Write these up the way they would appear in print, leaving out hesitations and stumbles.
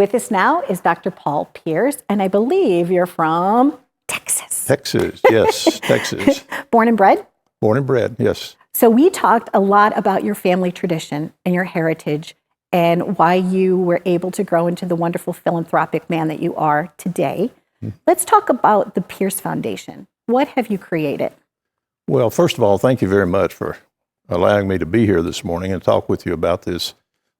With us now is Dr. Paul Pearce, and I believe you're from Texas. Texas, yes, Texas. Born and bred? Born and bred, yes. So we talked a lot about your family tradition and your heritage and why you were able to grow into the wonderful philanthropic man that you are today. Let's talk about the Pearce Foundation. What have you created? Well, first of all, thank you very much for allowing me to be here this morning and talk with you about these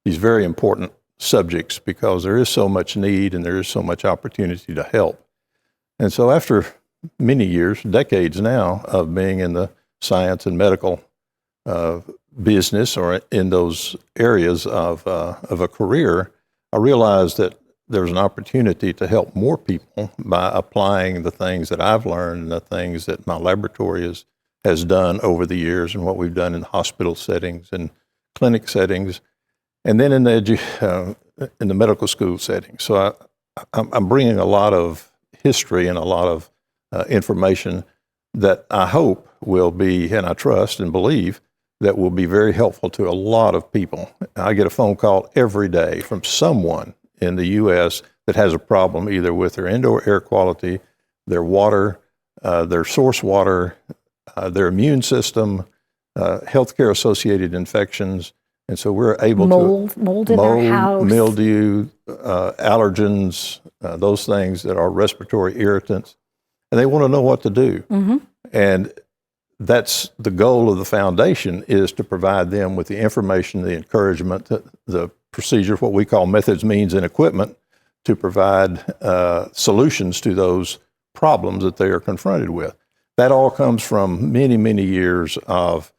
very important subjects, because there is so much need and there is so much opportunity to help. And so after many years, decades now, of being in the science and medical business or in those areas of a career, I realized that there's an opportunity to help more people by applying the things that I've learned and the things that my laboratory has done over the years and what we've done in hospital settings and clinic settings, and then in the medical school setting. So I'm bringing a lot of history and a lot of information that I hope will be, and I trust and believe, that will be very helpful to a lot of people. I get a phone call every day from someone in the U.S. that has a problem either with their indoor air quality, their water, their source water, their immune system, healthcare-associated infections. And so we're able to mold in their house, mildew, allergens, those things that are respiratory irritants, and they want to know what to do. Mm-hmm. And that's the goal of the foundation, is to provide them with the information, the encouragement, the procedure, what we call methods, means, and equipment, to provide solutions to those problems that they are confronted with. That all comes from many, many years of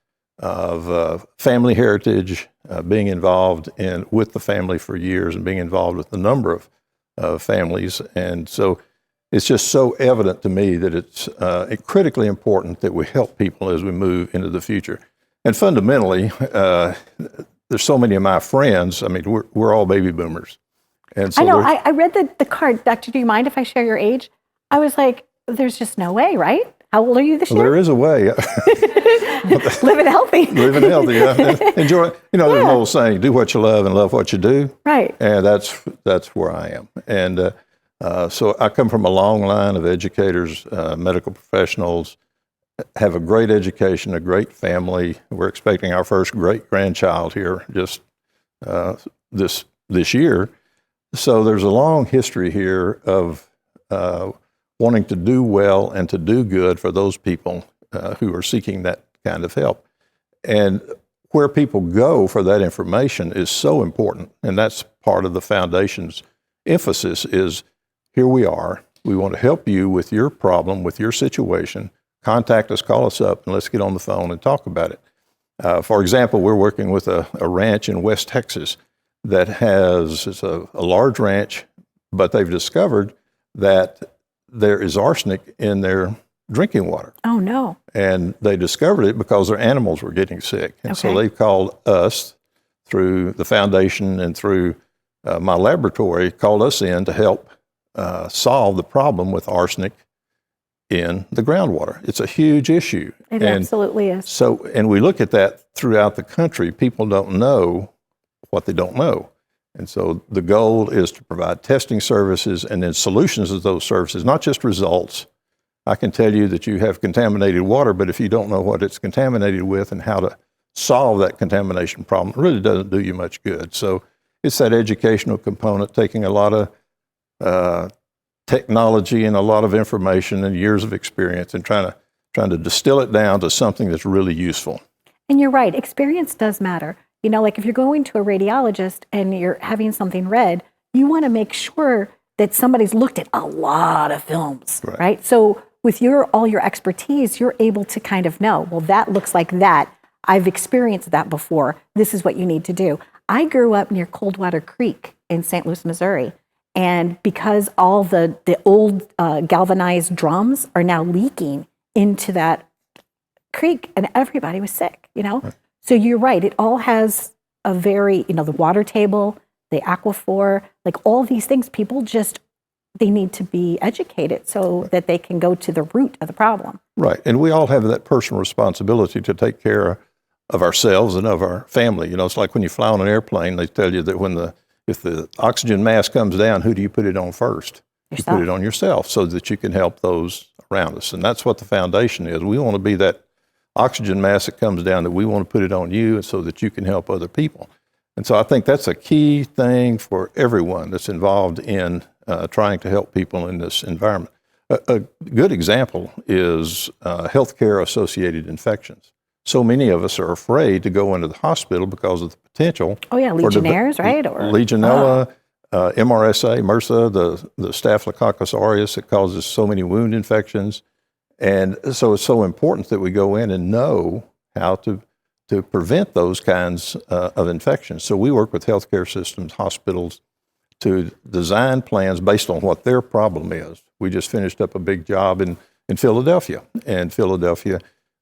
family heritage, being involved with the family for years and being involved with a number of families. And so it's just so evident to me that it's critically important that we help people as we move into the future. And fundamentally, there's so many of my friends, I mean, we're all baby boomers. And so I know, I read the card. Doctor, do you mind if I share your age? I was like, there's just no way, right? How old are you this year? There is a way. Living healthy. Living healthy, yeah. Enjoy. There's an old saying, do what you love and love what you do. Right. And that's where I am. And so I come from a long line of educators, medical professionals, have a great education, a great family. We're expecting our first great-grandchild here just this year. So there's a long history here of wanting to do well and to do good for those people who are seeking that kind of help. And where people go for that information is so important, and that's part of the foundation's emphasis is, here we are, we want to help you with your problem, with your situation. Contact us, call us up, and let's get on the phone and talk about it. For example, we're working with a ranch in West Texas that it's a large ranch, but they've discovered that there is arsenic in their drinking water. Oh, no. And they discovered it because their animals were getting sick. And so they called us through the foundation and through my laboratory, called us in to help solve the problem with arsenic in the groundwater. It's a huge issue. It absolutely is. So, and we look at that throughout the country. People don't know what they don't know. And so the goal is to provide testing services and then solutions to those services, not just results. I can tell you that you have contaminated water, but if you don't know what it's contaminated with and how to solve that contamination problem, it really doesn't do you much good. So it's that educational component, taking a lot of technology and a lot of information and years of experience and trying to distill it down to something that's really useful. And you're right, experience does matter. Like if you're going to a radiologist and you're having something read, you want to make sure that somebody's looked at a lot of films, right? So with all your expertise, you're able to kind of know, well, that looks like that. I've experienced that before. This is what you need to do. I grew up near Coldwater Creek in St. Louis, Missouri. And because all the old galvanized drums are now leaking into that creek, and everybody was sick, Right. So you're right. It all has a very, the water table, the aquifer, like all these things, people they need to be educated so that they can go to the root of the problem. Right. And we all have that personal responsibility to take care of ourselves and of our family. It's like when you fly on an airplane, they tell you that when the if the oxygen mask comes down, who do you put it on first? Yourself. You put it on yourself so that you can help those around us. And that's what the foundation is. We want to be that oxygen mask that comes down, that we want to put it on you so that you can help other people. And so I think that's a key thing for everyone that's involved in trying to help people in this environment. A good example is healthcare-associated infections. So many of us are afraid to go into the hospital because of the potential. Oh, yeah, Legionnaires, right? Or Legionella, MRSA, MRSA, the Staphylococcus aureus that causes so many wound infections. And so it's so important that we go in and know how to prevent those kinds of infections. So we work with healthcare systems, hospitals, to design plans based on what their problem is. We just finished up a big job in Philadelphia. And Philadelphia,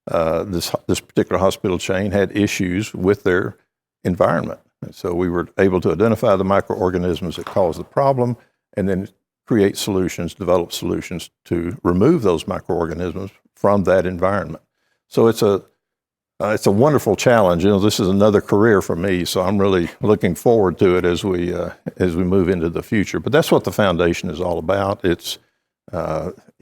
this particular hospital chain had issues with their environment. And so we were able to identify the microorganisms that cause the problem and then create solutions, develop solutions to remove those microorganisms from that environment. So it's a wonderful challenge. This is another career for me, so I'm really looking forward to it as we move into the future. But that's what the foundation is all about. It's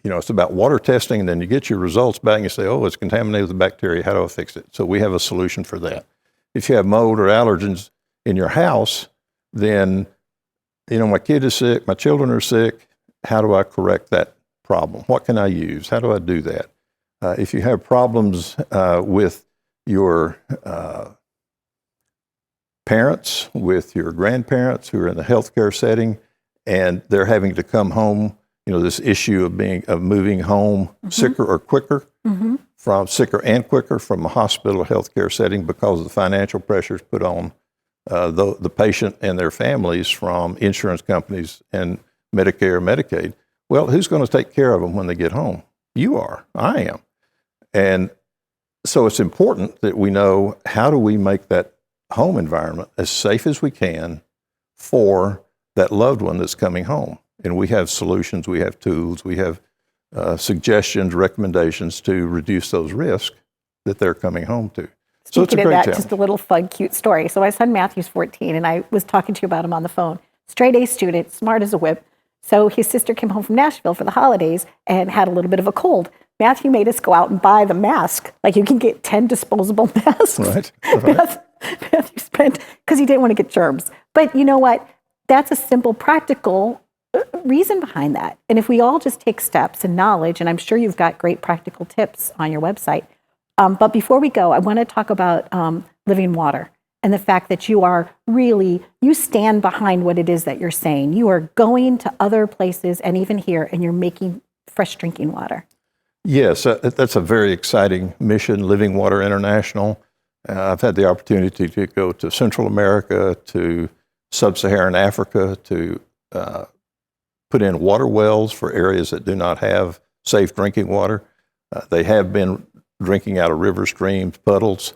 it's about water testing, and then you get your results back and you say, oh, it's contaminated with bacteria. How do I fix it? So we have a solution for that. If you have mold or allergens in your house, then my kid is sick, my children are sick. How do I correct that problem? What can I use? How do I do that? If you have problems with your parents, with your grandparents who are in the healthcare setting, and they're having to come home, this issue of moving home sicker or quicker, from sicker and quicker from a hospital healthcare setting because of the financial pressures put on the patient and their families from insurance companies and Medicare, Medicaid. Well, who's going to take care of them when they get home? You are. I am. And so it's important that we know, how do we make that home environment as safe as we can for that loved one that's coming home. And we have solutions, we have tools, we have suggestions, recommendations to reduce those risks that they're coming home to. So it's a great challenge. Just a little fun, cute story. So my son Matthew's 14, and I was talking to you about him on the phone. Straight A student, smart as a whip. So his sister came home from Nashville for the holidays and had a little bit of a cold. Matthew made us go out and buy the mask. Like, you can get 10 disposable masks. Right. Matthew spent, because he didn't want to get germs. But you know what? That's a simple, practical reason behind that. And if we all just take steps and knowledge, and I'm sure you've got great practical tips on your website. But before we go, I want to talk about living water and the fact that you stand behind what it is that you're saying. You are going to other places and even here, and you're making fresh drinking water. Yes, that's a very exciting mission, Living Water International. I've had the opportunity to go to Central America, to Sub-Saharan Africa, to put in water wells for areas that do not have safe drinking water. They have been drinking out of river streams, puddles.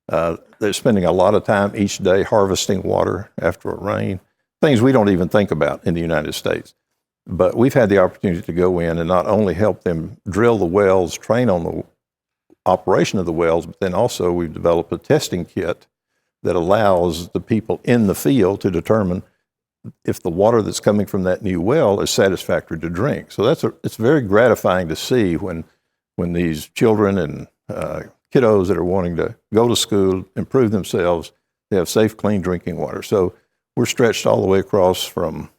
They're spending a lot of time each day harvesting water after a rain, things we don't even think about in the United States. But we've had the opportunity to go in and not only help them drill the wells, train on the operation of the wells, but then also we've developed a testing kit that allows the people in the field to determine if the water that's coming from that new well is satisfactory to drink. So it's very gratifying to see when these children and kiddos that are wanting to go to school, improve themselves, they have safe, clean drinking water. So we're stretched all the way across from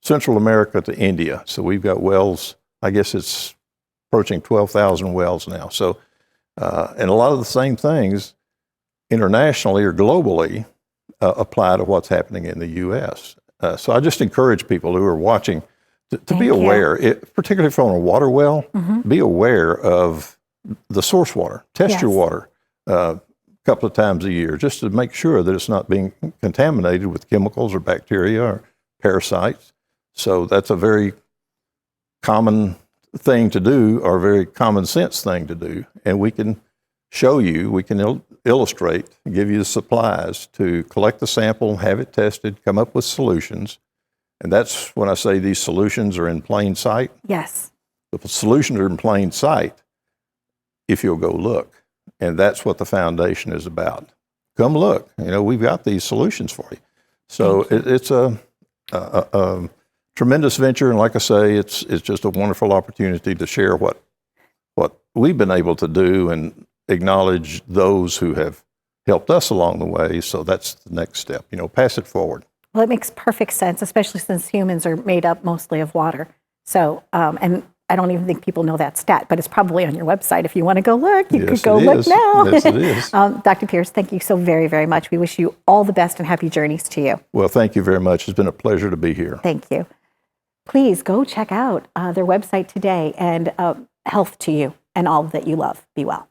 Central America to India. So we've got wells, I guess it's approaching 12,000 wells now. So, and a lot of the same things internationally or globally apply to what's happening in the U.S. So I just encourage people who are watching to be aware, particularly from a water well, be aware of the source water. Test your water a couple of times a year just to make sure that it's not being contaminated with chemicals or bacteria or parasites. So that's a very common thing to do, or a very common sense thing to do. And we can show you, we can illustrate, give you the supplies to collect the sample, have it tested, come up with solutions. And that's when I say these solutions are in plain sight. Yes. The solutions are in plain sight if you'll go look. And that's what the foundation is about. Come look. We've got these solutions for you. So it's a tremendous venture, and like I say, it's just a wonderful opportunity to share what we've been able to do and acknowledge those who have helped us along the way. So that's the next step. Pass it forward. Well, it makes perfect sense, especially since humans are made up mostly of water. So, and I don't even think people know that stat, but it's probably on your website. If you want to go look, you could go look now. Yes, it is. Dr. Pearce, thank you so very, very much. We wish you all the best and happy journeys to you. Well, thank you very much. It's been a pleasure to be here. Thank you. Please go check out their website today, and health to you and all that you love. Be well.